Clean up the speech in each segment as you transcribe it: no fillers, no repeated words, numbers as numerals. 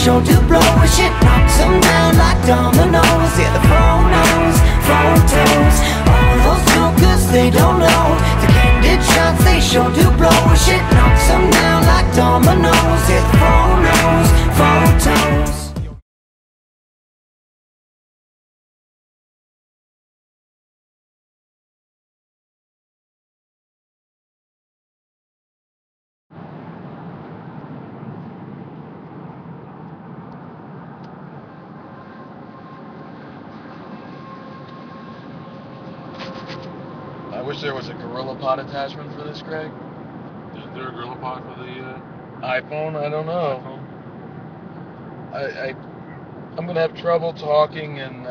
sure do blow. And shit knocks them down like dominoes. Yeah, the photos, all those jokers, they don't know. The candid shots, they sure do blow. And shit knocks them down like dominoes. Yeah, the photos. I wish there was a GorillaPod attachment for this, Greg. Is there a GorillaPod for the iPhone? I don't know. iPhone? I'm gonna have trouble talking and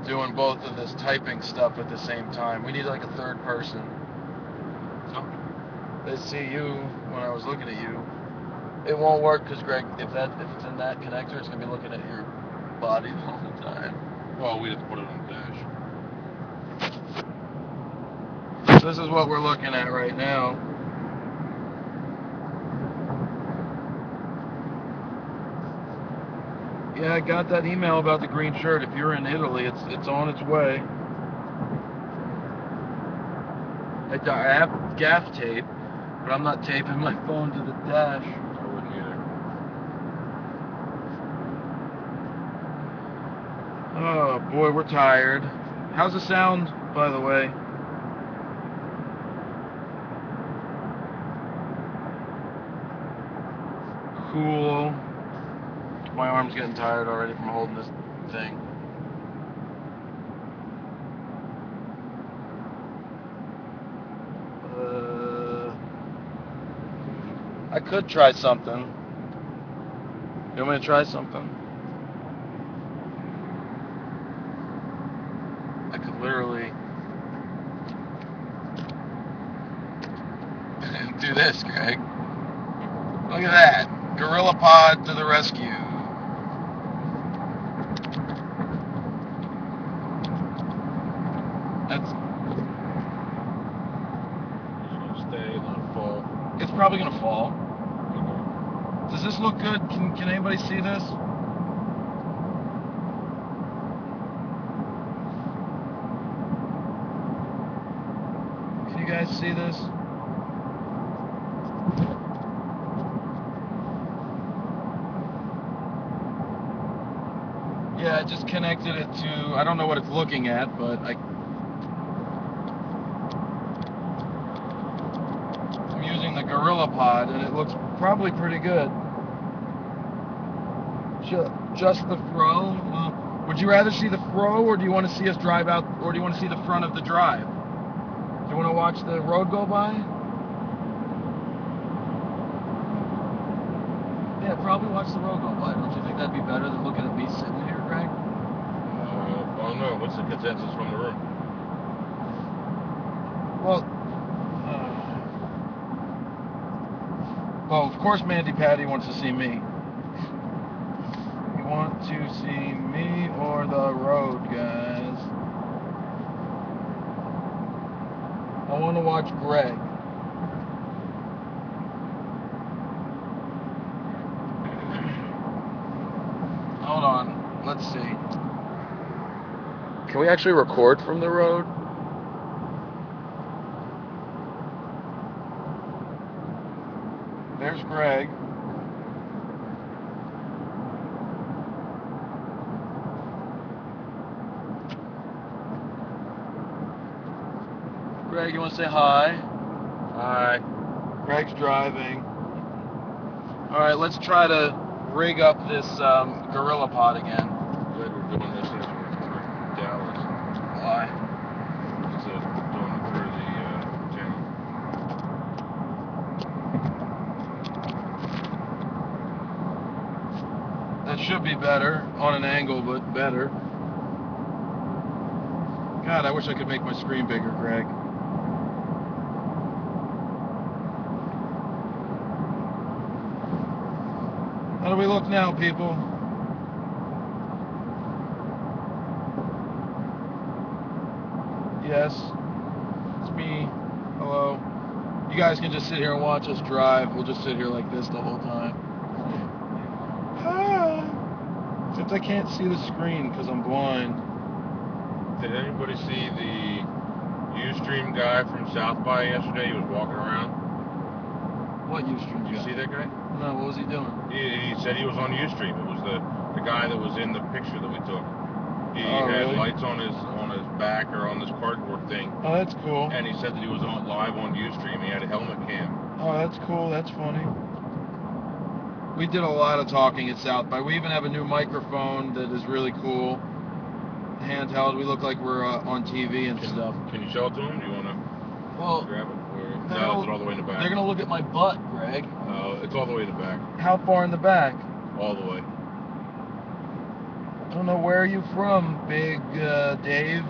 doing both of this typing stuff at the same time. We need like a third person. No. They see you when I was looking at you. It won't work because, Greg, if it's in that connector, it's gonna be looking at your body the whole time. Well, we have to put it on the dash. So this is what we're looking at right now. Yeah, I got that email about the green shirt. If you're in Italy, it's on its way. I have gaff tape, but I'm not taping my phone to the dash. I wouldn't either. Oh boy, we're tired. How's the sound, by the way? Cool. My arm's getting tired already from holding this thing. I could try something. You want me to try something? I could literally do this, Greg. Look at that. GorillaPod to the rescue. That's... It's gonna stay, not fall. It's probably gonna fall. Does this look good? Can anybody see this? Can you guys see this? Yeah, I just connected it to, I don't know what it's looking at, but I'm using the GorillaPod and it looks probably pretty good. Just the Fro? Would you rather see the Fro, or do you want to see us drive out, or do you want to see the front of the drive? Do you want to watch the road go by? Yeah, probably watch the road go by. Don't you think that'd be better than looking at me sitting here, Greg? I don't know. What's the consensus from the room? Well, of course Mandy Patty wants to see me. You want to see me or the road, guys? I want to watch Greg. Hold on. Let's see. Can we actually record from the road? There's Greg. Greg, you want to say hi? Hi. Greg's driving. Alright, let's try to rig up this GorillaPod again. Glad we're doing this as we're recording Dallas. Why? Instead of doing it through the channel. That should be better, on an angle, but better. God, I wish I could make my screen bigger, Greg. How do we look now, people? Yes, it's me. Hello. You guys can just sit here and watch us drive. We'll just sit here like this the whole time. Except I can't see the screen because I'm blind. Did anybody see the Ustream guy from South by yesterday? He was walking around. What Ustream? Did you see that guy? No, what was he doing? He said he was on Ustream. It was the guy that was in the picture that we took. He Oh, had really? lights on his back or on this cardboard thing. Oh, that's cool. And he said that he was on live on Ustream. He had a helmet cam. Oh, that's cool. That's funny. We did a lot of talking at South by. We even have a new microphone that is really cool. Handheld. We look like we're on TV and stuff. Can you show it to him? Do you want to grab it? Or, no, is it all the way in the back? They're gonna look at my butt, Greg. It's all the way in the back. How far in the back? All the way. I don't know, where are you from, Big Dave?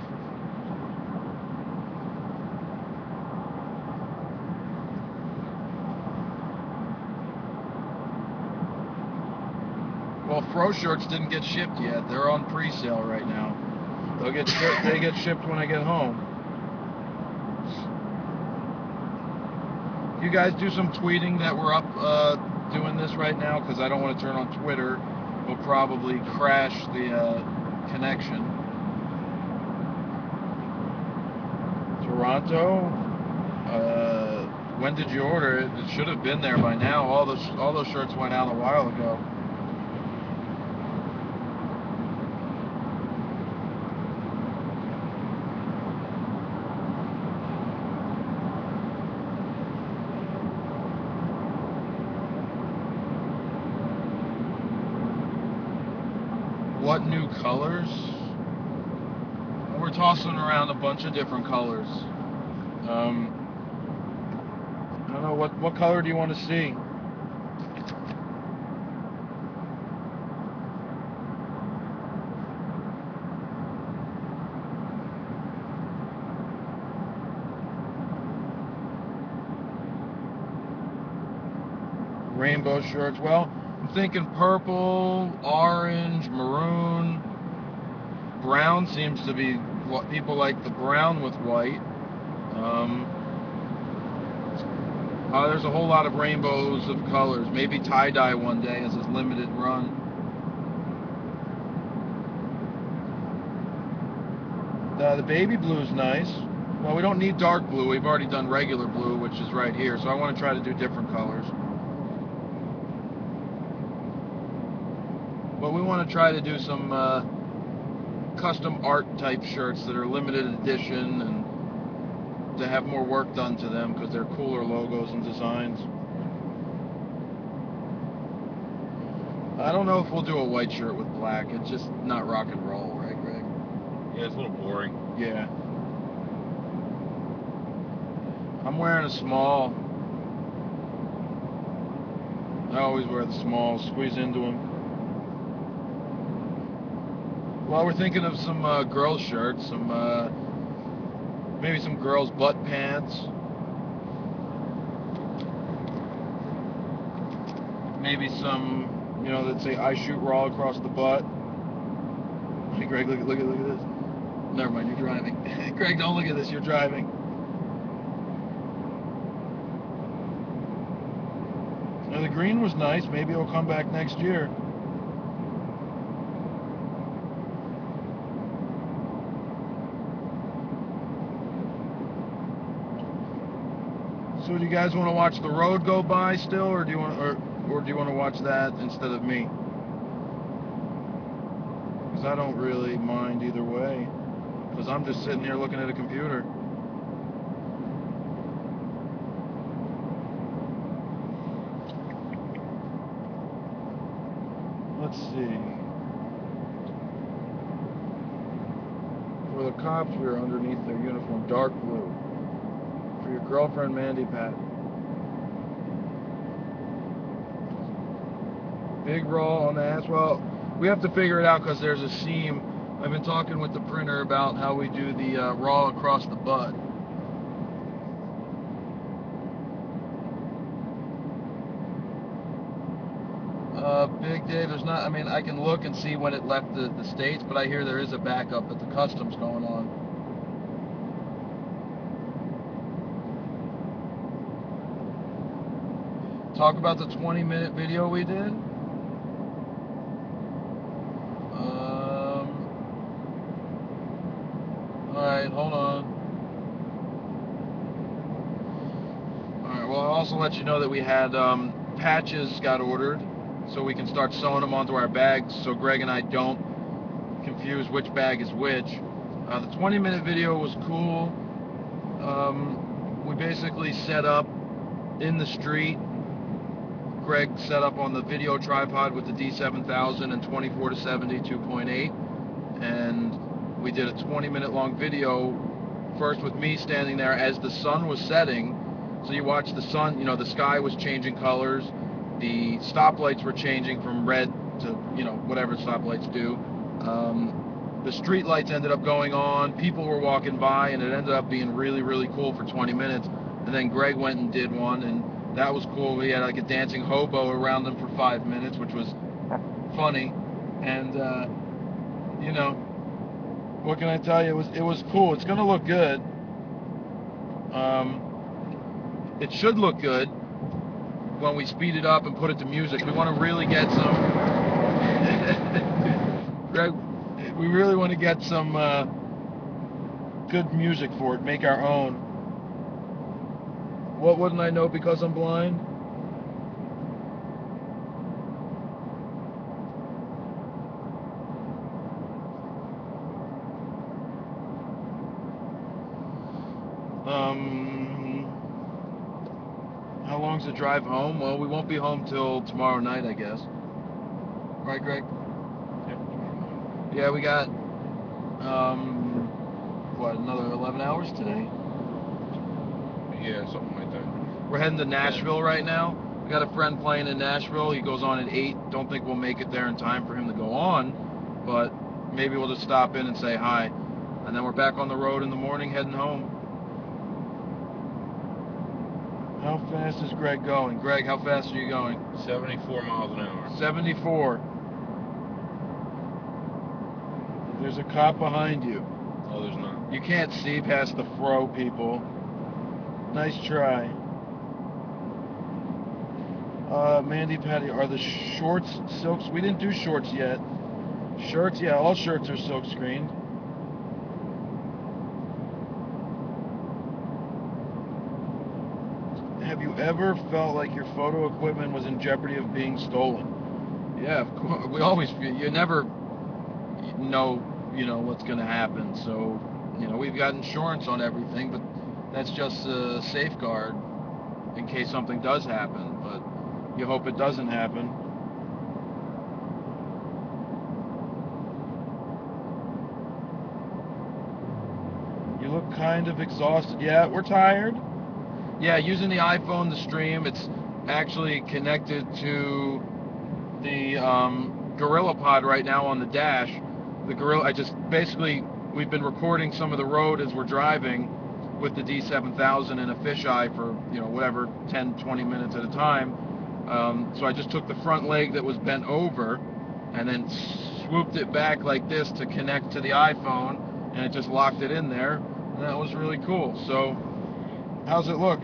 Well, Fro shirts didn't get shipped yet. They're on pre-sale right now. They get shipped when I get home. You guys do some tweeting that we're up doing this right now, because I don't want to turn on Twitter. We'll probably crash the connection. Toronto. When did you order it? It should have been there by now. All those shirts went out a while ago. What new colors? We're tossing around a bunch of different colors. I don't know, what color do you want to see? Rainbow shirts. Well, I'm thinking purple, orange, maroon. Brown seems to be what people like, the brown with white. There's a whole lot of rainbows of colors. Maybe tie-dye one day as a limited run. The baby blue's nice. Well, we don't need dark blue. We've already done regular blue, which is right here. So I want to try to do different colors. But we want to try to do some custom art type shirts that are limited edition and to have more work done to them because they're cooler logos and designs. I don't know if we'll do a white shirt with black. It's just not rock and roll, right, Greg? Yeah, it's a little boring. Yeah. I'm wearing a small. I always wear the small, squeeze into them. Well, we're thinking of some girls' shirts, maybe some girls' butt pants. Maybe some, that say "I shoot raw" across the butt. Hey, Greg, look at this. Never mind, you're driving. Greg, don't look at this. You're driving. Now, the green was nice. Maybe it'll come back next year. So do you guys want to watch the road go by still, or do you want to watch that instead of me? Because I don't really mind either way. Because I'm just sitting here looking at a computer. Let's see. For the cops, we are underneath their uniform, dark blue. For your girlfriend, Mandy Pat. Big raw on the ass. Well, we have to figure it out because there's a seam. I've been talking with the printer about how we do the raw across the butt. Big Dave, there's not, I can look and see when it left the States, but I hear there is a backup at the customs going on. Talk about the 20-minute video we did. also let you know that we had patches got ordered, so we can start sewing them onto our bags, so Greg and I don't confuse which bag is which. The 20-minute video was cool. We basically set up in the street. Greg set up on the video tripod with the D7000 and 24 to 70 2.8, and we did a 20-minute long video, first with me standing there as the sun was setting. So you watch the sun, you know, the sky was changing colors, the stoplights were changing from red to, you know, whatever stoplights do. The street lights ended up going on, people were walking by, and it ended up being really, really cool for 20 minutes. And then Greg went and did one, and that was cool. We had like a dancing hobo around them for 5 minutes, which was funny. And, you know, what can I tell you? It was cool. It's going to look good. It should look good when we speed it up and put it to music. We want to really get some... Greg, we really want to get some good music for it, make our own. What wouldn't I know because I'm blind? How long's the drive home? Well, we won't be home till tomorrow night, I guess. Right, Greg? Yep. Yeah, we got, what, another 11 hours today? Yeah, something like that. We're heading to Nashville right now. We got a friend playing in Nashville. He goes on at 8. Don't think we'll make it there in time for him to go on, but maybe we'll just stop in and say hi. And then we're back on the road in the morning heading home. How fast is Greg going? Greg, how fast are you going? 74 miles an hour. 74. There's a cop behind you. Oh, there's not. You can't see past the fro people. Nice try. Mandy Patty, are the shorts silks? We didn't do shorts yet. Shirts, yeah, all shirts are silk screened. Have you ever felt like your photo equipment was in jeopardy of being stolen? Yeah, of course. We always feel, you never know, you know, what's going to happen. So, you know, we've got insurance on everything, but that's just a safeguard in case something does happen. But you hope it doesn't happen. You look kind of exhausted. Yeah, we're tired. Yeah, using the iPhone to stream, it's actually connected to the Gorilla Pod right now on the dash. The Gorilla, we've been recording some of the road as we're driving with the D7000 and a fisheye for, you know, whatever, 10, 20 minutes at a time. So I just took the front leg that was bent over and then swooped it back like this to connect to the iPhone, and it just locked it in there, and that was really cool. So, how's it look?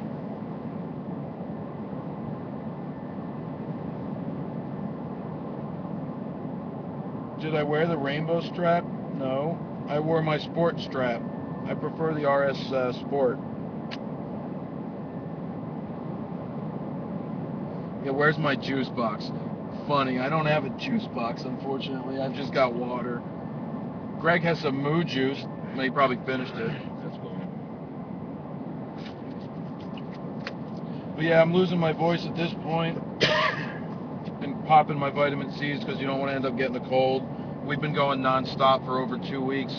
Did I wear the rainbow strap? No. I wore my sport strap. I prefer the RS Sport. Yeah, where's my juice box? Funny, I don't have a juice box, unfortunately. I've just got water. Greg has some moo juice. He probably finished it. That's cool. But yeah, I'm losing my voice at this point and popping my vitamin C's because you don't want to end up getting a cold. We've been going non-stop for over 2 weeks,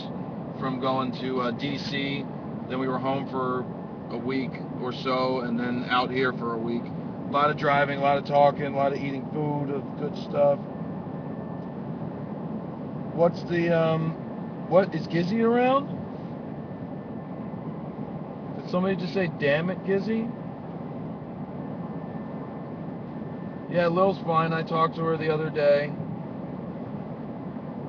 from going to DC, then we were home for a week or so, and then out here for a week. A lot of driving, a lot of talking, a lot of eating food, good stuff. What's the, what, is Gizzy around? Did somebody just say, damn it, Gizzy? Yeah, Lil's fine. I talked to her the other day.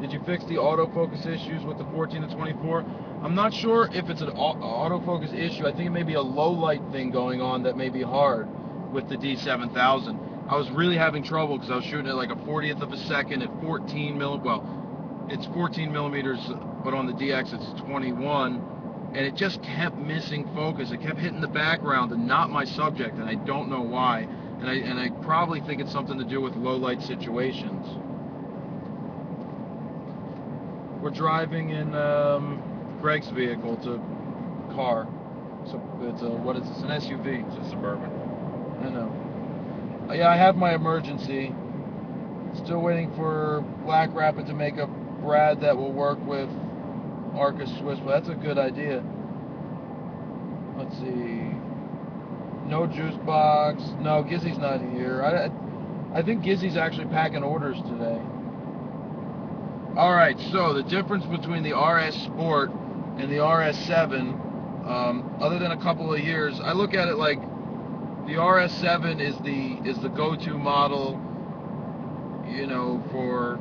Did you fix the autofocus issues with the 14 to 24? I'm not sure if it's an autofocus issue. I think it may be a low light thing going on that may be hard with the D7000. I was really having trouble because I was shooting at like a 40th of a second at 14 millimeters. Well, it's 14 millimeters, but on the DX it's 21. and it just kept missing focus. It kept hitting the background and not my subject, and I don't know why. And I probably think it's something to do with low light situations. We're driving in Greg's vehicle. It's a car. So it's a, what is this? An SUV. It's a Suburban. I know. Yeah, I have my emergency. Still waiting for Black Rapid to make a Brad that will work with Arca Swiss, but that's a good idea. Let's see. No juice box. No, Gizzy's not here. I think Gizzy's actually packing orders today. Alright, so the difference between the RS Sport and the RS7, other than a couple of years, I look at it like the RS7 is the go-to model, you know, for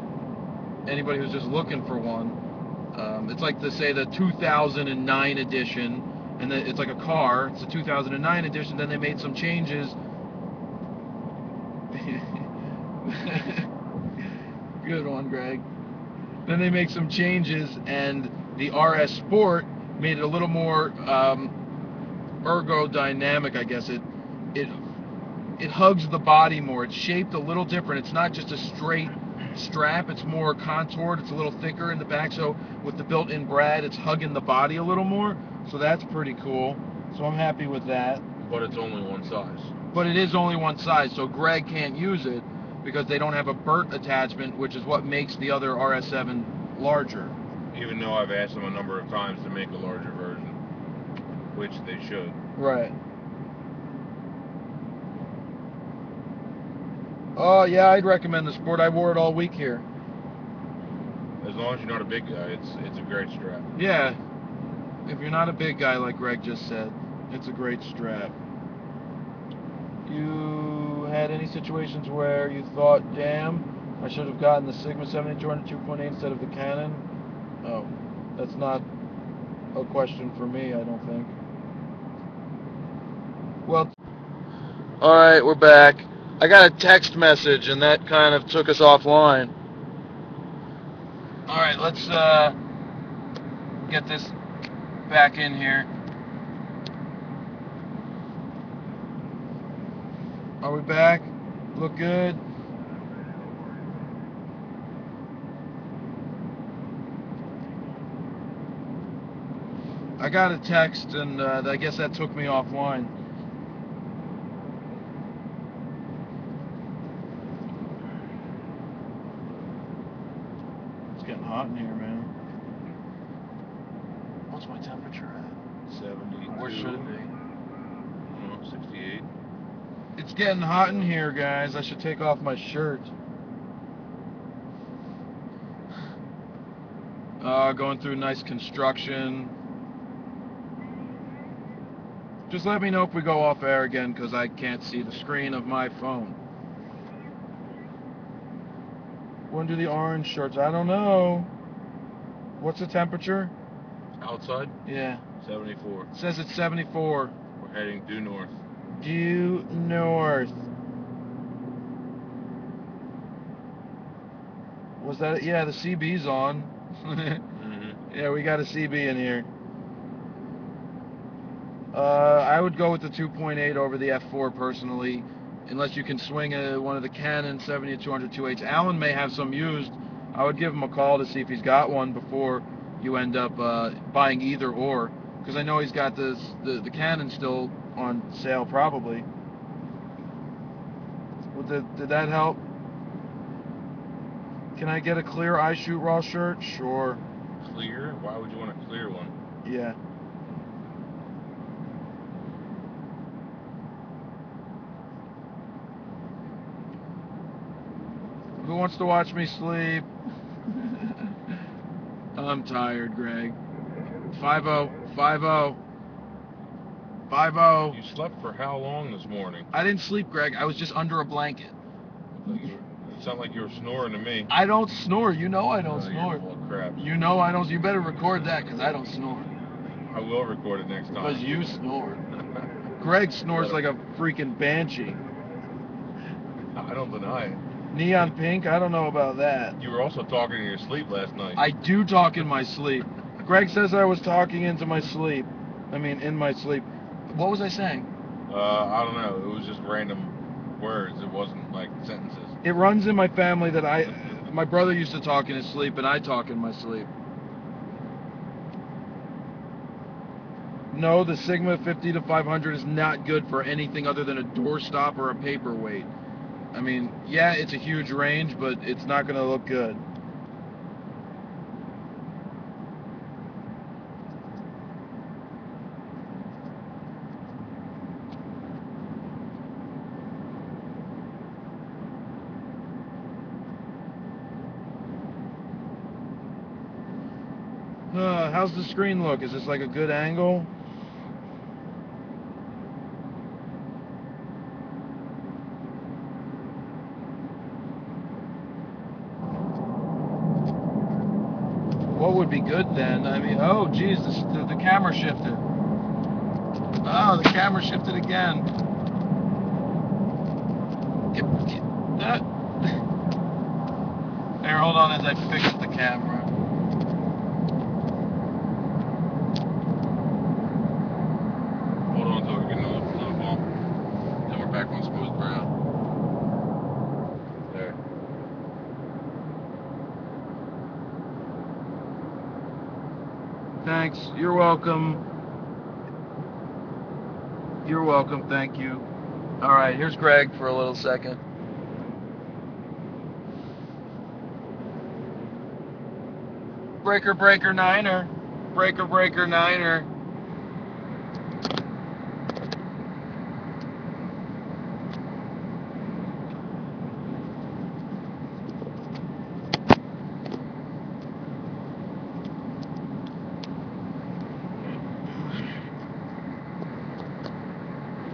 anybody who's just looking for one. It's like the 2009 edition, and then it's like a car. It's the 2009 edition. Then they made some changes. Good one, Greg. Then they make some changes, and the RS Sport made it a little more ergodynamic, I guess. It hugs the body more. It's shaped a little different. It's not just a straight strap. It's more contoured. It's a little thicker in the back. So with the built-in Brad, it's hugging the body a little more. So that's pretty cool. So I'm happy with that. But it's only one size. But it is only one size, so Greg can't use it because they don't have a Burt attachment, which is what makes the other RS7 larger. Even though I've asked them a number of times to make a larger version, which they should. Right. Oh yeah, I'd recommend the Sport. I wore it all week here. As long as you're not a big guy, it's a great strap. Yeah. If you're not a big guy, like Greg just said, it's a great strap. You had any situations where you thought, damn, I should have gotten the Sigma 7200 2.8 instead of the Canon? Oh, that's not a question for me, I don't think. Well, all right, we're back. I got a text message, and that kind of took us offline. All right, let's get this back in here. Are we back? Look good? I got a text, and I guess that took me offline. It's getting hot in here, man. What's my temperature at? 72. Where should it be? 68. It's getting hot in here, guys. I should take off my shirt. Going through nice construction. Just let me know if we go off air again, because I can't see the screen of my phone. When do the orange shirts? I don't know. What's the temperature? Outside? Yeah. 74. It says it's 74. We're heading due north. Due north. Was that? Yeah, the CB's on. Yeah, we got a CB in here. I would go with the 2.8 over the F4 personally, unless you can swing one of the Canon 70-200 2.8s. Alan may have some used. I would give him a call to see if he's got one before you end up buying either or, because I know he's got the Canon still on sale probably. Did that help? Can I get a clear I Shoot Raw shirt? Sure. Clear? Why would you want a clear one? Yeah. Who wants to watch me sleep? I'm tired, Greg. 5-0. 5-0. 5-0. You slept for how long this morning? I didn't sleep, Greg. I was just under a blanket. It sounded like you were snoring to me. I don't snore. You know I don't snore. You're full of crap. You know I don't. You better record that, because I don't snore. I will record it next time. Because you snore. Greg snores like a freaking banshee. I don't deny it. Neon pink? I don't know about that. You were also talking in your sleep last night. I do talk in my sleep. Greg says I was talking into my sleep. I mean, in my sleep. What was I saying? I don't know. It was just random words. It wasn't like sentences. It runs in my family that my brother used to talk in his sleep and I talk in my sleep. No, the Sigma 50 to 500 is not good for anything other than a doorstop or a paperweight. I mean, yeah, it's a huge range, but it's not going to look good. How's the screen look? Is this like a good angle? What would be good then? I mean, oh geez, the camera shifted. Oh, the camera shifted again. There, hold on as I fix the camera. Hold on until we get another ball. Then we're back on smooth ground. There. Thanks. You're welcome. You're welcome. Thank you. All right, here's Greg for a little second. Breaker, breaker, niner. Breaker, breaker, niner.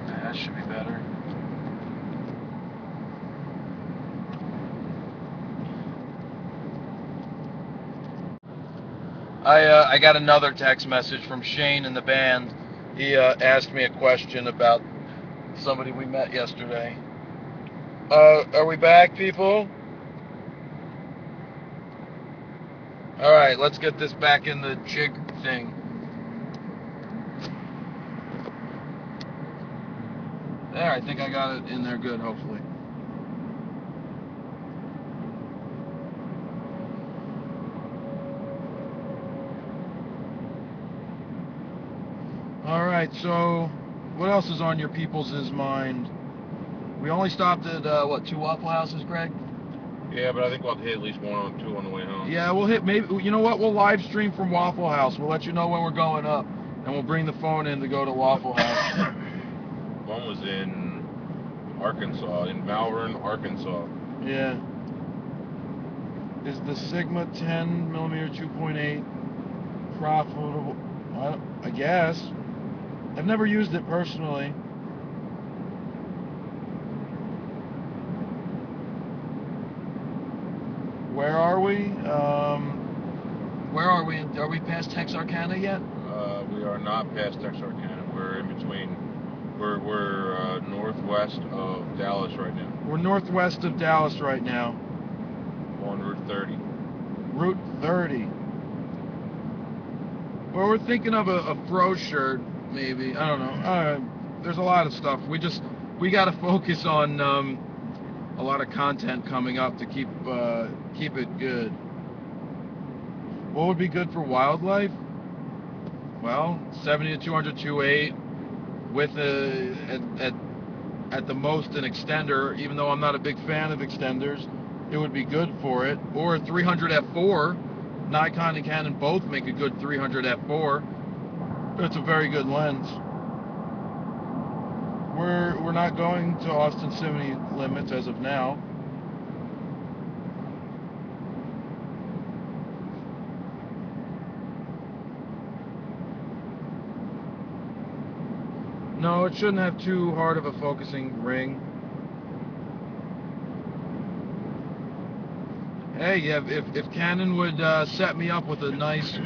That should be better. I got another text message from Shane in the band. He asked me a question about somebody we met yesterday. Are we back, people? All right, let's get this back in the jig thing. There, I think I got it in there good, hopefully. All right, so what else is on your people's mind? We only stopped at, what, 2 Waffle Houses, Greg? Yeah, but I think we'll have to hit at least 1 or 2 on the way home. Yeah, we'll hit, maybe, you know what, we'll live stream from Waffle House. We'll let you know when we're going up, and we'll bring the phone in to go to Waffle House. One was in Arkansas, in Malvern, Arkansas. Yeah. Is the Sigma 10mm 2.8 profitable? I guess. I've never used it personally. Where are we? Where are we? Are we past Texarkana yet? We are not past Texarkana. We're in between. We're northwest of Dallas right now. We're northwest of Dallas right now. On Route 30. Route 30. Well, we're thinking of a Fro shirt, maybe. I don't know. There's a lot of stuff. We got to focus on a lot of content coming up to keep it good. What would be good for wildlife? Well, 70 to 200 2.8 with at the most an extender. Even though I'm not a big fan of extenders, it would be good for it. Or a 300 f4. Nikon and Canon both make a good 300 f4. It's a very good lens. We're not going to Austin city limits as of now. No, it shouldn't have too hard of a focusing ring. Hey, yeah, if Canon would set me up with a nice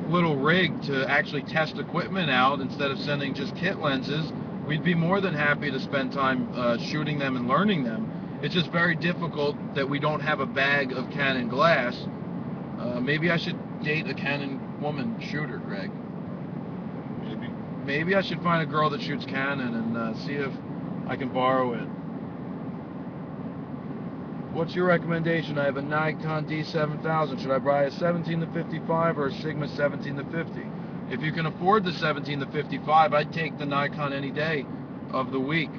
little rig to actually test equipment out instead of sending just kit lenses, we'd be more than happy to spend time shooting them and learning them. It's just very difficult that we don't have a bag of Canon glass. Maybe I should date a Canon woman shooter, Greg. Maybe. Maybe I should find a girl that shoots Canon and see if I can borrow it. What's your recommendation? I have a Nikon D7000. Should I buy a 17 to 55 or a Sigma 17 to 50? If you can afford the 17 to 55, I'd take the Nikon any day of the week.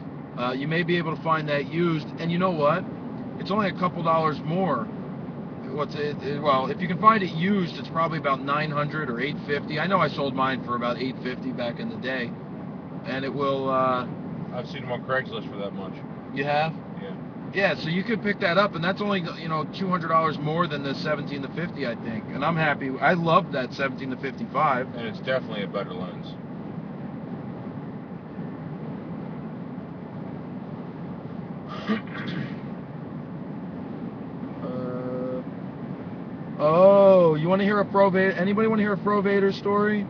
You may be able to find that used, and you know what? It's only a couple dollars more. Well, if you can find it used, it's probably about 900 or 850. I know I sold mine for about 850 back in the day, and it will. I've seen them on Craigslist for that much. You have? Yeah. Yeah, so you could pick that up, and that's only $200 more than the 17 to 50, I think. And I'm happy. I love that 17 to 55. And it's definitely a better lens. Oh, you want to hear a Pro Vader? Anybody want to hear a Pro Vader story?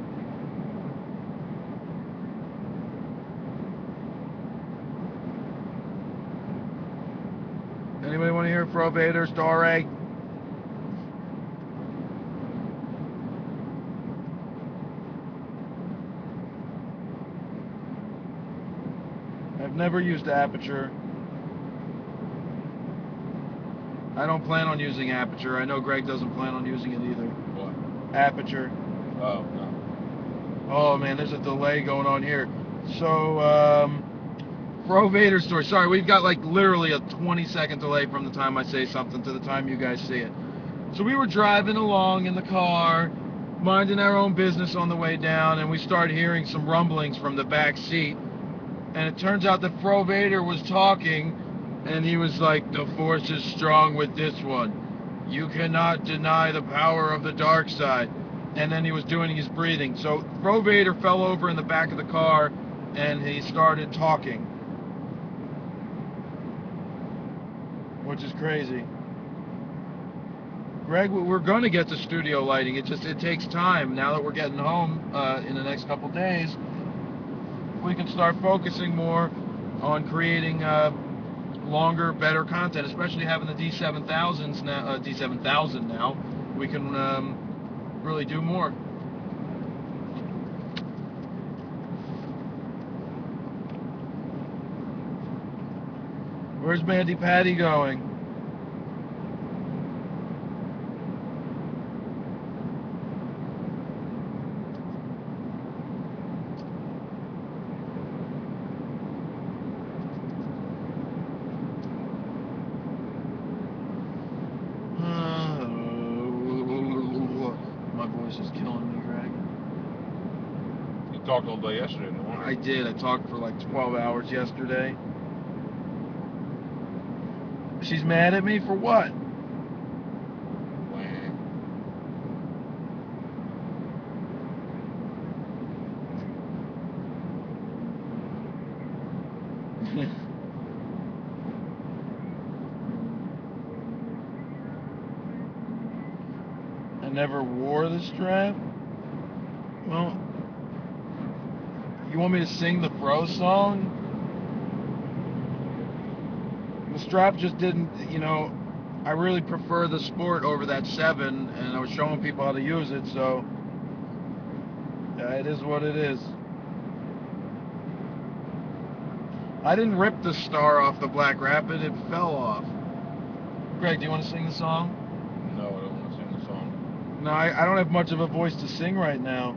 Anybody want to hear a Pro Vader story? I've never used aperture. I don't plan on using aperture. I know Greg doesn't plan on using it either. What? Aperture. Oh, no. Oh man, there's a delay going on here. So, Pro Vader story. Sorry, we've got like literally a 20-second delay from the time I say something to the time you guys see it. So we were driving along in the car, minding our own business on the way down, and we started hearing some rumblings from the back seat. And it turns out that Pro Vader was talking, and he was like, "The Force is strong with this one. You cannot deny the power of the dark side." And then he was doing his breathing. So Pro Vader fell over in the back of the car, and he started talking, which is crazy. Greg, we're going to get to studio lighting. It takes time. Now that we're getting home in the next couple days, we can start focusing more on creating longer, better content, especially having the D7000s now. D7000 now, we can really do more. Where's Mandy Patty going? My voice is killing me, Greg. You talked all day yesterday in the morning. I did. I talked for like 12 hours yesterday. She's mad at me for what? I never wore the strap. Well, you want me to sing the Fro song? The strap just didn't, I really prefer the Sport over that 7, and I was showing people how to use it, so yeah, it is what it is. I didn't rip the star off the Black Rapid, it fell off. Greg, do you want to sing the song? No, I don't want to sing the song. No, I don't have much of a voice to sing right now.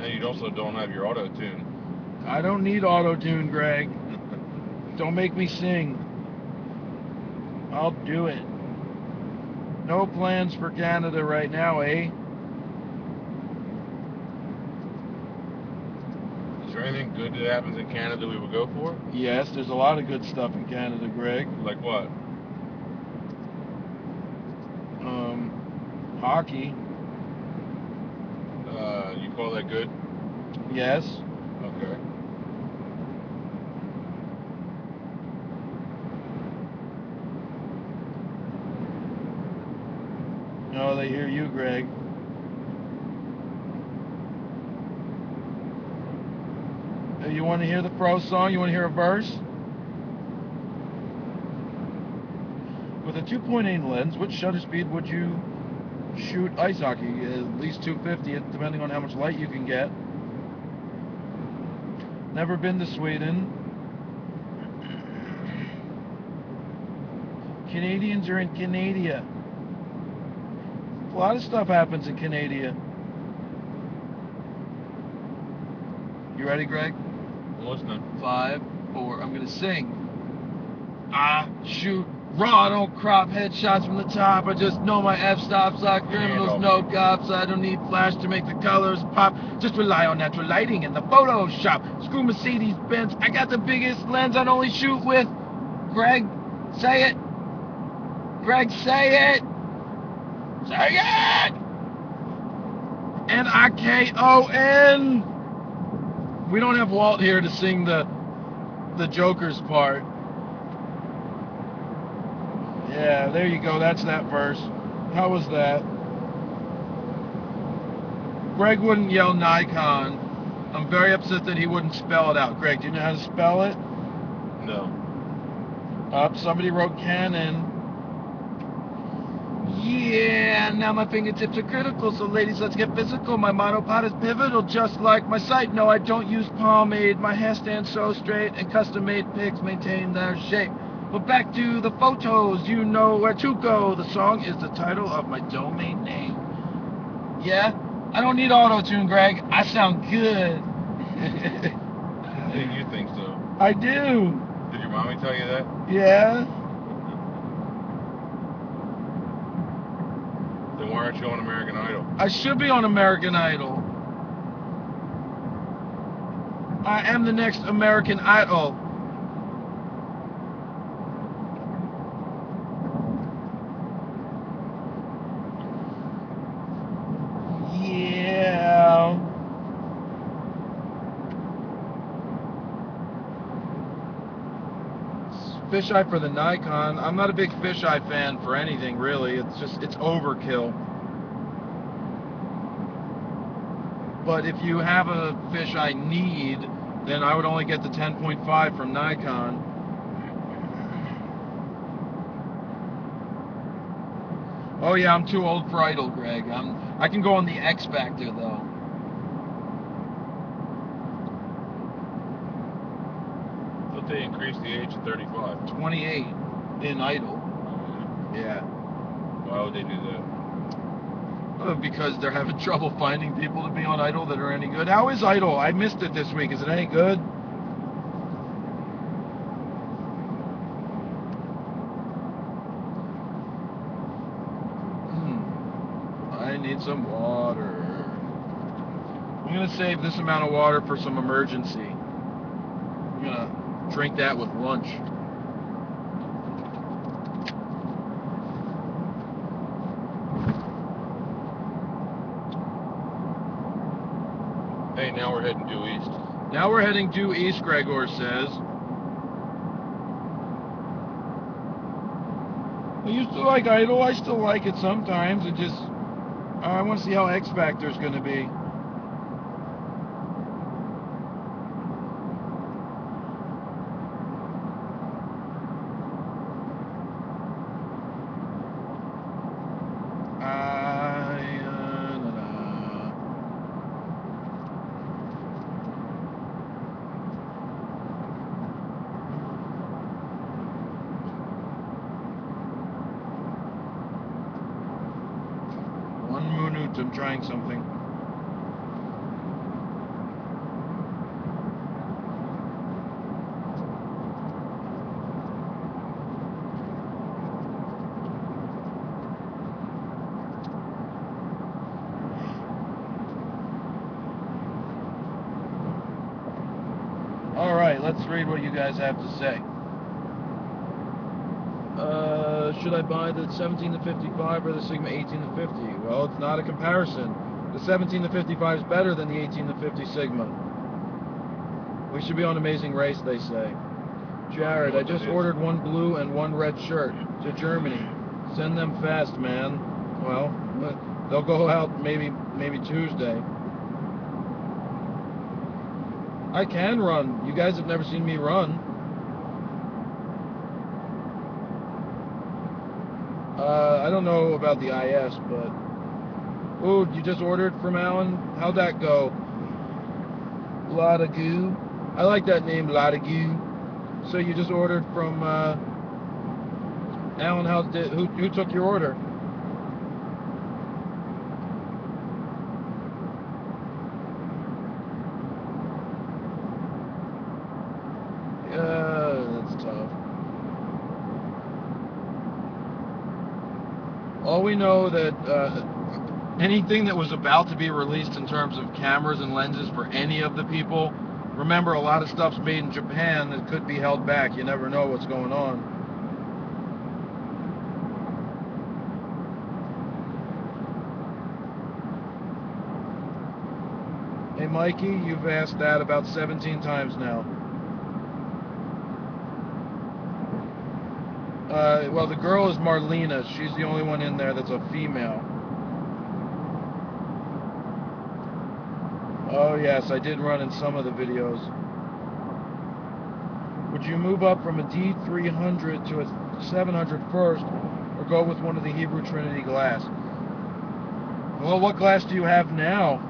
And you also don't have your auto-tune. I don't need auto-tune, Greg. Don't make me sing. I'll do it. No plans for Canada right now, eh? Is there anything good that happens in Canada we would go for? Yes, there's a lot of good stuff in Canada, Greg. Like what? Hockey. You call that good? Yes. Okay. No, they hear you, Greg. You want to hear the Pro song? You want to hear a verse? With a 2.8 lens, what shutter speed would you shoot ice hockey? At least 250, depending on how much light you can get. Never been to Sweden. Canadians are in Canada. A lot of stuff happens in Canada. You ready, Greg? I'm listening. 5, 4. I'm gonna sing. I shoot raw, don't crop headshots from the top. I just know my f-stops like criminals, no cops. I don't need flash to make the colors pop. Just rely on natural lighting in the Photoshop. Screw Mercedes-Benz. I got the biggest lens I'd only shoot with. Greg, say it. Greg, say it. Say it. Nikon. We don't have Walt here to sing the Joker's part. Yeah, there you go. That's that verse. How was that? Greg wouldn't yell Nikon. I'm very upset that he wouldn't spell it out. Greg, do you know how to spell it? No. Somebody wrote Canon. Yeah, now my fingertips are critical, so ladies, let's get physical. My monopod is pivotal, just like my sight. No, I don't use pomade. My hair stands so straight, and custom-made pics maintain their shape. But back to the photos, you know where to go. The song is the title of my domain name. Yeah? I don't need auto-tune, Greg. I sound good. I think you think so. I do. Did your mommy tell you that? Yeah? Then why aren't you on American Idol? I should be on American Idol. I am the next American Idol. Yeah. Fisheye for the Nikon. I'm not a big fisheye fan for anything, really. It's overkill. But if you have a fisheye need, then I would only get the 10.5 from Nikon. Oh yeah, I'm too old for Idol, Greg. I can go on the X Factor though. Thought they increased the age to 35. 28 in Idol. Yeah. Why would they do that? Because they're having trouble finding people to be on Idol that are any good. How is Idol? I missed it this week. Is it any good? I need some water. I'm gonna save this amount of water for some emergency. I'm gonna drink that with lunch. Hey, now we're heading due east. Now we're heading due east, Gregor says. I used to like Idol. I still like it sometimes. I want to see how X Factor's going to be. I'm trying something. All right, let's read what you guys have to say. Should I buy the 17 to 55 or the Sigma 18 to 50? Well, it's not a comparison. The 17 to 55 is better than the 18 to 50 Sigma. We should be on Amazing Race, they say. Jared, I just ordered one blue and one red shirt to Germany. Send them fast, man. Well, they'll go out maybe Tuesday. I can run. You guys have never seen me run. I don't know about the IS, but... Ooh, you just ordered from Alan? How'd that go? Lot of goo. I like that name, Lot of goo. So you just ordered from Alan. Who took your order? That's tough. All we know that anything that was about to be released in terms of cameras and lenses for any of the people, remember, a lot of stuff's made in Japan that could be held back. You never know what's going on. Hey Mikey, you've asked that about 17 times now. Well, the girl is Marlena. She's the only one in there that's a female. Oh yes, I did run in some of the videos. Would you move up from a D300 to a 700 first, or go with one of the Hebrew Trinity glass? Well, what glass do you have now?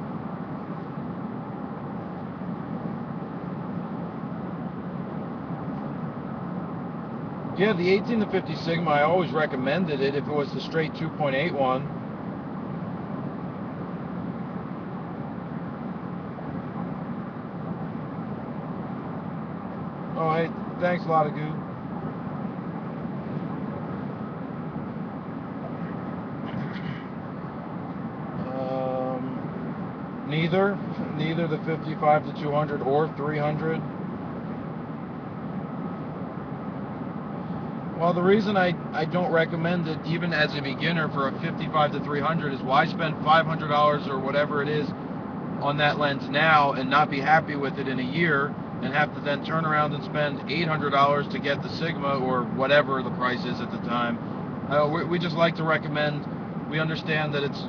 Yeah, the 18 to 50 Sigma, I always recommended it if it was the straight 2.81. Oh, hey, thanks a lot of goo. Neither the 55 to 200 or 300. Well, the reason I don't recommend it, even as a beginner, for a 55 to 300 is why spend $500 or whatever it is on that lens now and not be happy with it in a year, and have to then turn around and spend $800 to get the Sigma or whatever the price is at the time. We just like to recommend, we understand that it's,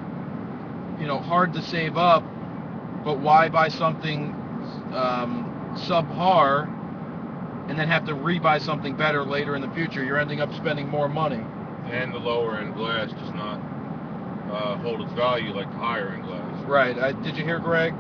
hard to save up, but why buy something subpar and then have to rebuy something better later in the future? You're ending up spending more money. And the lower end glass does not hold its value like the higher end glass. Right. Did you hear Greg?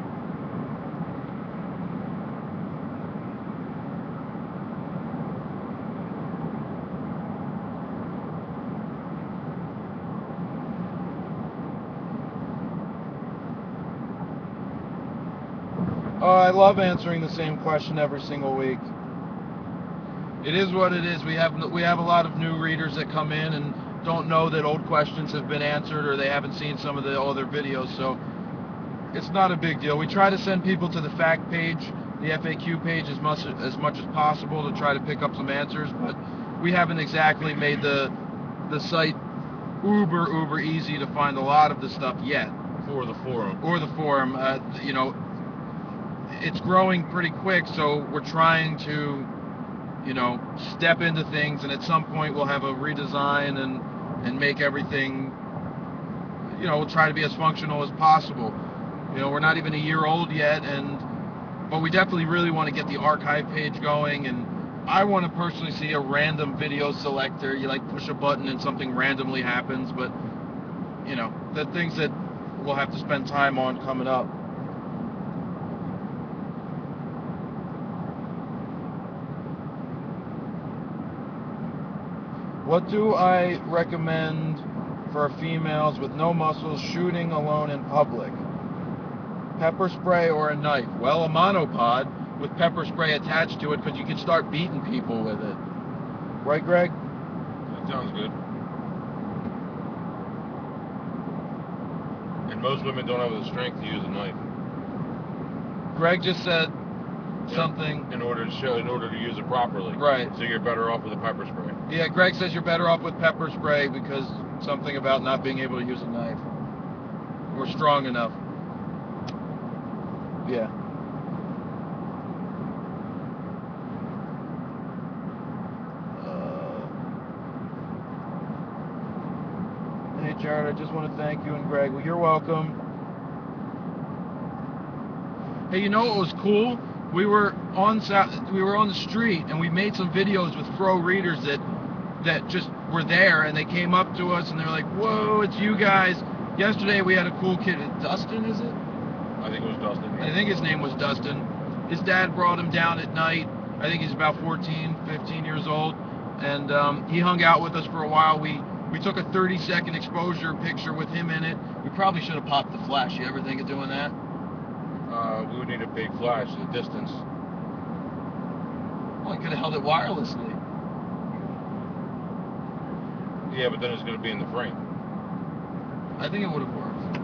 Oh, I love answering the same question every single week. It is what it is. We have a lot of new readers that come in and don't know that old questions have been answered, or they haven't seen some of the other videos, so it's not a big deal. We try to send people to the fact page, the FAQ page, as much as possible to try to pick up some answers, but we haven't exactly made the site uber easy to find a lot of the stuff yet. Or the forum. It's growing pretty quick, so we're trying to, step into things, and at some point we'll have a redesign and make everything, we'll try to be as functional as possible. We're not even a year old yet, but we definitely really want to get the archive page going, and I want to personally see a random video selector. You push a button and something randomly happens, but the things that we'll have to spend time on coming up. What do I recommend for females with no muscles shooting alone in public? Pepper spray or a knife? Well, a monopod with pepper spray attached to it, because you can start beating people with it. Right, Greg? That sounds good. And most women don't have the strength to use a knife. Greg just said something. In order to use it properly. Right. So you're better off with a pepper spray. Yeah, Greg says you're better off with pepper spray because something about not being able to use a knife. Or strong enough. Yeah. Hey Jared, I just want to thank you and Greg. Well, you're welcome. Hey, you know what was cool? We were on the street and we made some videos with Fro readers that that just were there, and they came up to us and they're like, "Whoa, it's you guys!" Yesterday we had a cool kid. Dustin, is it? I think it was Dustin. I think his name was Dustin. His dad brought him down at night. I think he's about 14, 15 years old, and he hung out with us for a while. We took a 30-second exposure picture with him in it. We probably should have popped the flash. You ever think of doing that? We would need a big flash at a distance. Well, I could have held it wirelessly. Yeah, but then it's going to be in the frame. I think it would have worked.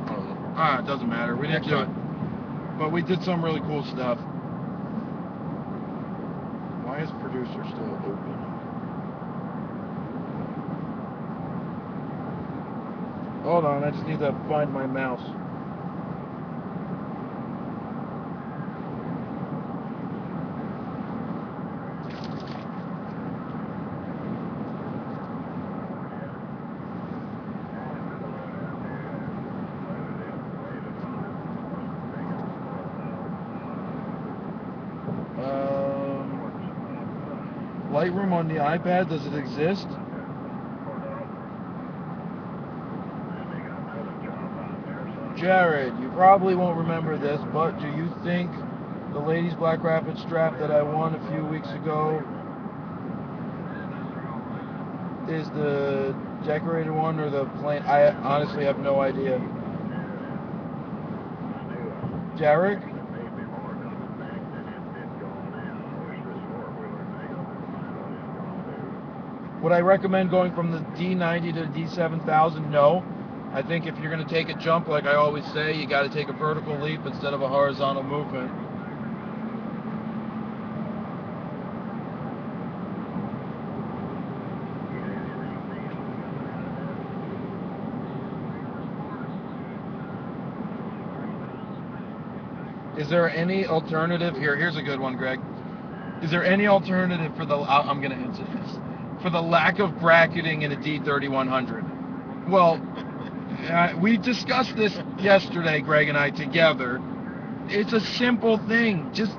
I don't know. It doesn't matter. We didn't do it. But we did some really cool stuff. Why is producer still open? Hold on, I just need to find my mouse. Lightroom on the iPad, does it exist? Jared, you probably won't remember this, but do you think the ladies' Black Rapid strap that I won a few weeks ago is the decorated one or the plain? I honestly have no idea. Derek? Would I recommend going from the D90 to the D7000? No. I think if you're going to take a jump, like I always say, you got to take a vertical leap instead of a horizontal movement. Is there any alternative? Here's a good one, Greg. Is there any alternative for the, I'm going to answer this, for the lack of bracketing in a D3100? Well, we discussed this yesterday, Greg and I, together. It's a simple thing. Just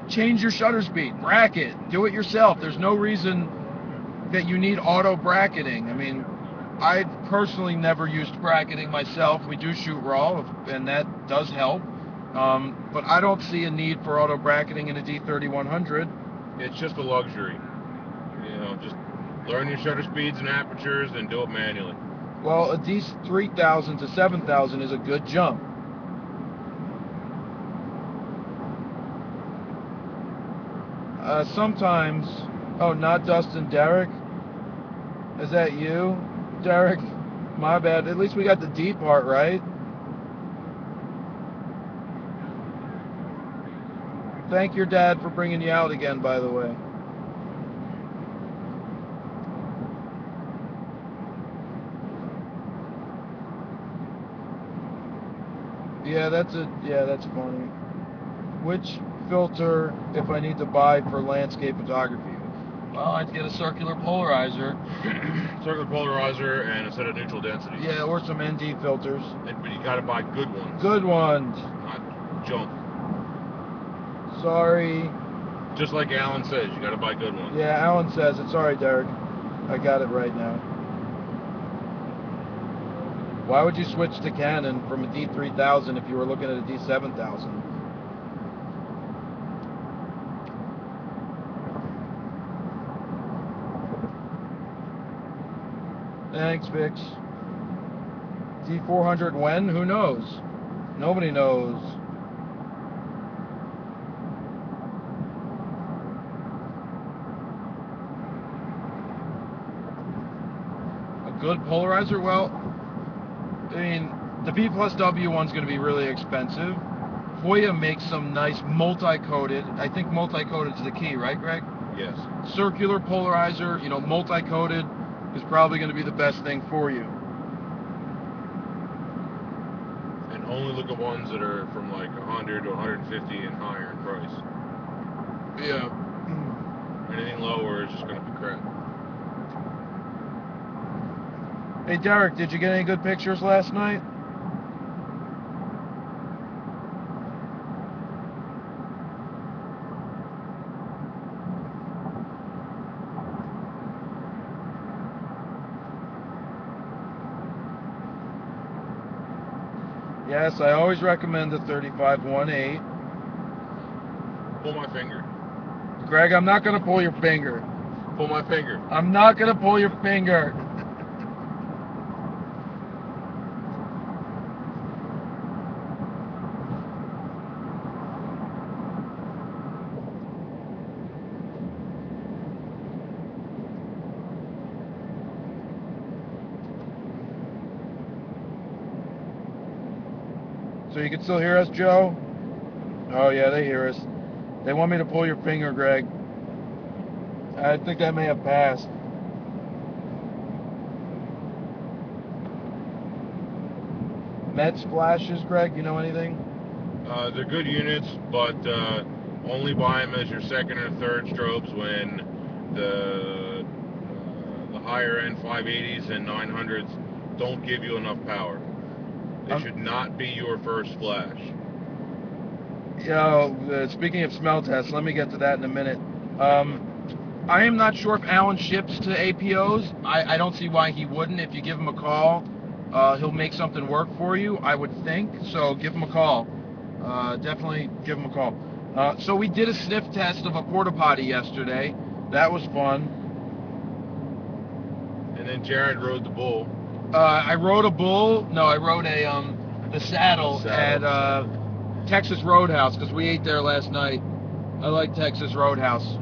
change your shutter speed, bracket, do it yourself. There's no reason that you need auto bracketing. I mean, I personally never used bracketing myself. We do shoot RAW, and that does help. But I don't see a need for auto bracketing in a D3100. It's just a luxury. You know, just learn your shutter speeds and apertures and do it manually. Well, a D3000 to 7000 is a good jump. Sometimes, oh, not Dustin, Derek? Is that you, Derek? My bad. At least we got the D part right. Thank your dad for bringing you out again, by the way. Yeah, that's funny. Which filter, if I need to buy for landscape photography? Well, I'd get a circular polarizer. Circular polarizer and a set of neutral densities. Yeah, or some ND filters. But you gotta buy good ones. Good ones. Not junk. Sorry. Just like Alan says, you gotta buy good ones. Yeah, Alan says it. Sorry, Derek. I got it right now. Why would you switch to Canon from a D3000 if you were looking at a D7000? Thanks, Vix. D400 when? Who knows? Nobody knows. A good polarizer? Well, I mean, the B plus W one's going to be really expensive. Hoya makes some nice multi-coated. I think multi-coated is the key, right, Greg? Yes. Circular polarizer, you know, multi-coated is probably going to be the best thing for you. And only look at ones that are from like 100 to 150 and higher in price. Yeah. Anything lower is just going to be crap. Hey, Derek, did you get any good pictures last night? Yes, I always recommend the 3518. Pull my finger. Greg, I'm not going to pull your finger. Pull my finger. I'm not going to pull your finger. So you can still hear us, Joe? Oh, yeah, they hear us. They want me to pull your finger, Greg. I think I may have passed. Med splashes, Greg, you know anything? They're good units, but only buy them as your second or third strobes when the higher end 580s and 900s don't give you enough power. They should not be your first flash. Speaking of smell tests, let me get to that in a minute. I am not sure if Alan ships to APOs. I don't see why he wouldn't. If you give him a call, he'll make something work for you, I would think. So give him a call. Definitely give him a call. So we did a sniff test of a porta potty yesterday. That was fun. And then Jared rode the bull. I rode a bull. No, I rode the saddle at Texas Roadhouse because we ate there last night. I like Texas Roadhouse.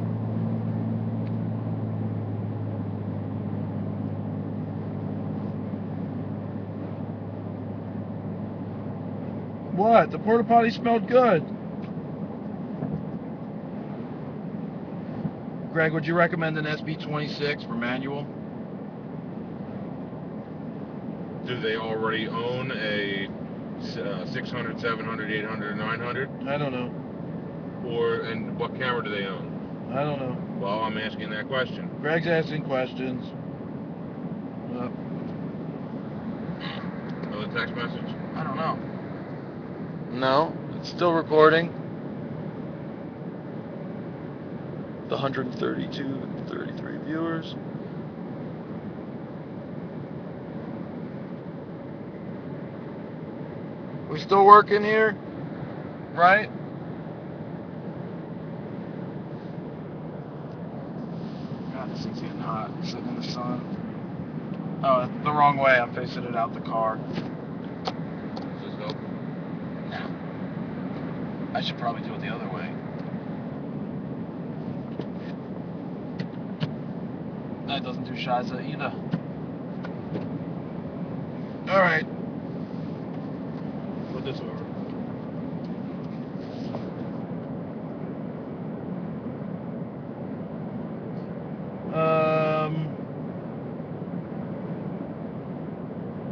What? The porta potty smelled good. Greg, would you recommend an SB26 for manual? Do they already own a 600, 700, 800, 900? I don't know. And what camera do they own? I don't know. Well, I'm asking that question. Greg's asking questions. Another text message? I don't know. No, it's still recording. The 132, 33 viewers. We still working here? Right? God, this thing's getting hot. Sitting in the sun. Oh, that's the wrong way. I'm facing it out the car. Does this help? No. I should probably do it the other way. That doesn't do Shiza either. Alright. Put this over.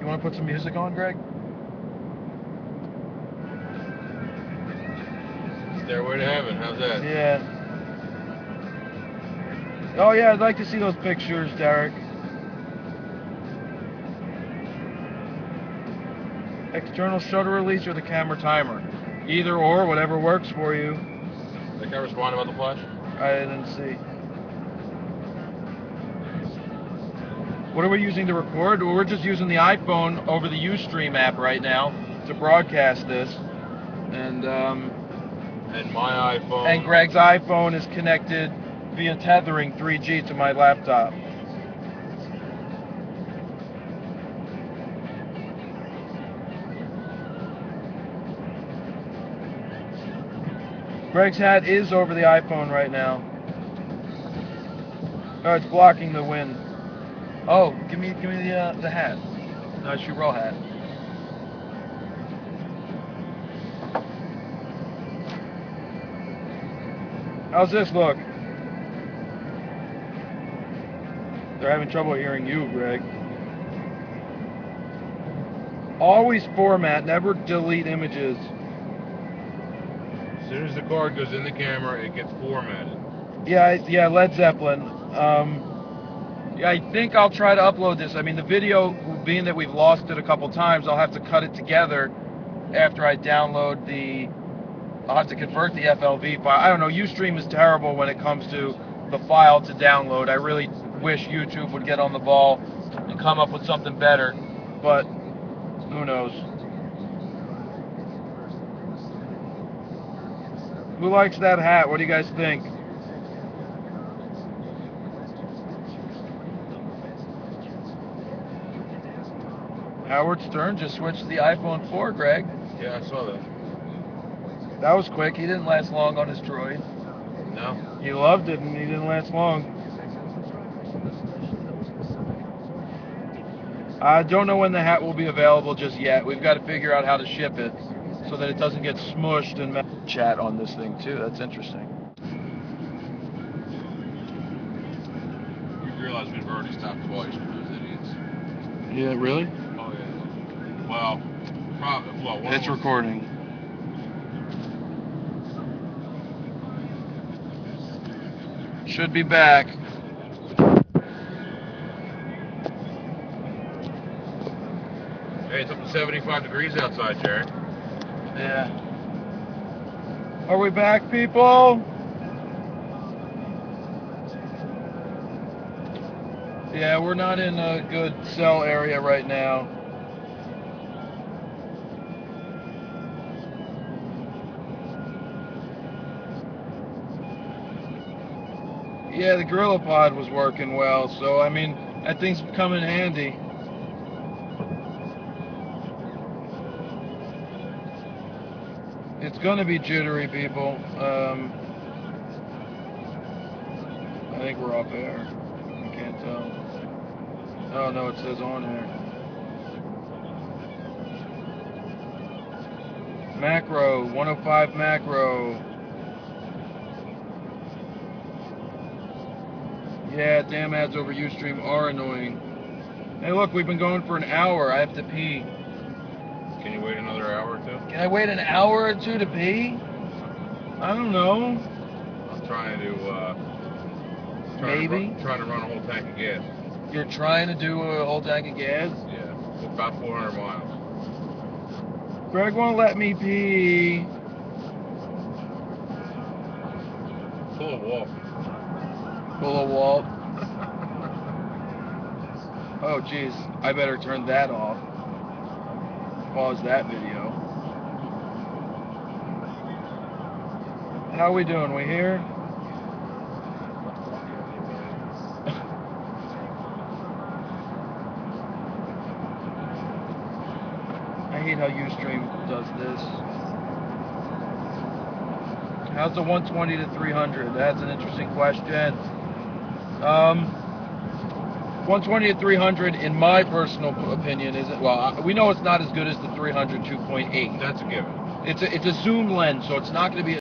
You want to put some music on, Greg? Stairway to Heaven, how's that? Yeah. Oh yeah, I'd like to see those pictures, Derek. External shutter release or the camera timer? Either or, whatever works for you. Think I responded about the flash? I didn't see. What are we using to record? Well, we're just using the iPhone over the Ustream app right now to broadcast this. And my iPhone. And Greg's iPhone is connected via tethering 3G to my laptop. Greg's hat is over the iPhone right now. Oh, it's blocking the wind. Oh, give me the hat. No, it's your roll hat. How's this look? They're having trouble hearing you, Greg. Always format, never delete images. As soon as the card goes in the camera, it gets formatted. Yeah, Led Zeppelin. Yeah, I think I'll try to upload this. I mean, the video, being that we've lost it a couple times, I'll have to cut it together after I download I'll have to convert the FLV file. I don't know, Ustream is terrible when it comes to the file to download. I really wish YouTube would get on the ball and come up with something better, but who knows. Who likes that hat? What do you guys think? Howard Stern just switched to the iPhone 4, Greg. Yeah, I saw that. That was quick. He didn't last long on his Droid. No? He loved it, and he didn't last long. I don't know when the hat will be available just yet. We've got to figure out how to ship it so that it doesn't get smushed and chat on this thing too. That's interesting. You realize we've already stopped twice for those idiots. Yeah, really? Oh, yeah. Well, one It's was, recording. Should be back. Hey, it's up to 75 degrees outside, Jerry. Yeah. Are we back, people? Yeah, we're not in a good cell area right now. Yeah, the Gorilla Pod was working well, so I mean, that thing's come in handy. It's gonna be jittery, people. I think we're off air. I can't tell. Oh no, it says on air. Macro, 105 macro. Yeah, damn ads over Ustream are annoying. Hey look, we've been going for an hour. I have to pee. Can you wait another hour or two? Can I wait an hour or two to pee? I don't know. I'm trying to, Maybe. trying to run a whole tank of gas. You're trying to do a whole tank of gas? Yeah, it's about 400 miles. Greg won't let me pee. Full of Walt. Full of Walt. Oh geez, I better turn that off. Pause that video. How we doing? We here? I hate how Ustream does this. How's the 120 to 300? That's an interesting question. 120 to 300, in my personal opinion, isn't, well, we know it's not as good as the 300 2.8. That's a given. It's a zoom lens, so it's not going to be